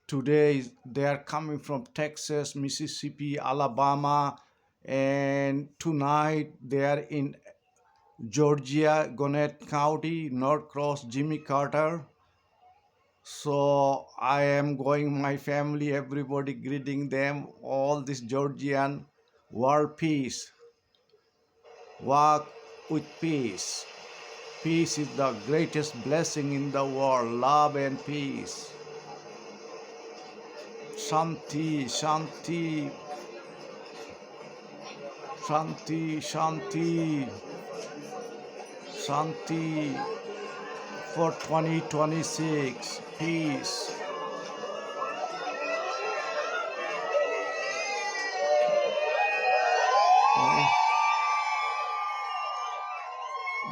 Today they are coming from Texas, Mississippi, Alabama, and tonight they are in Georgia, Gwinnett County, Norcross, Jimmy Carter. So I am going, my family, everybody greeting them, all this Georgian world peace. Walk with peace. Peace is the greatest blessing in the world. Love and peace. Shanti, Shanti, Shanti, Shanti, Shanti for 2026. Peace.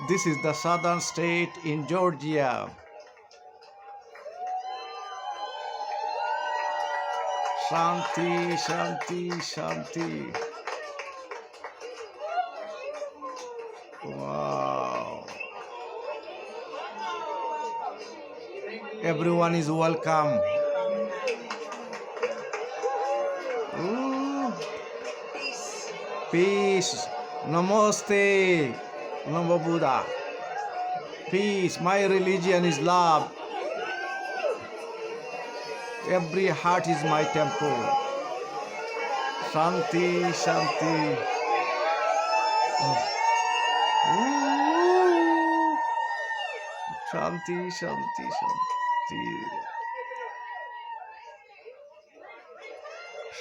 This is the southern state in Georgia. Shanti, Shanti, Shanti. Wow. Everyone is welcome. Ooh. Peace. Namaste. Namo Buddha. Peace. My religion is love. Every heart is my temple. Shanti, Shanti. Ooh. Shanti, Shanti, Shanti.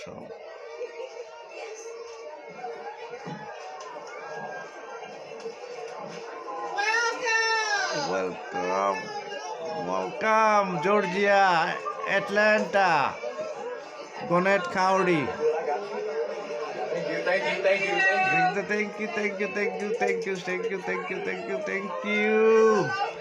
Shanti. Welcome. Welcome, Georgia, Atlanta, Gwinnett County. Thank you. Thank you, thank you, thank you, thank you, thank you, thank you, thank you, thank you, thank you.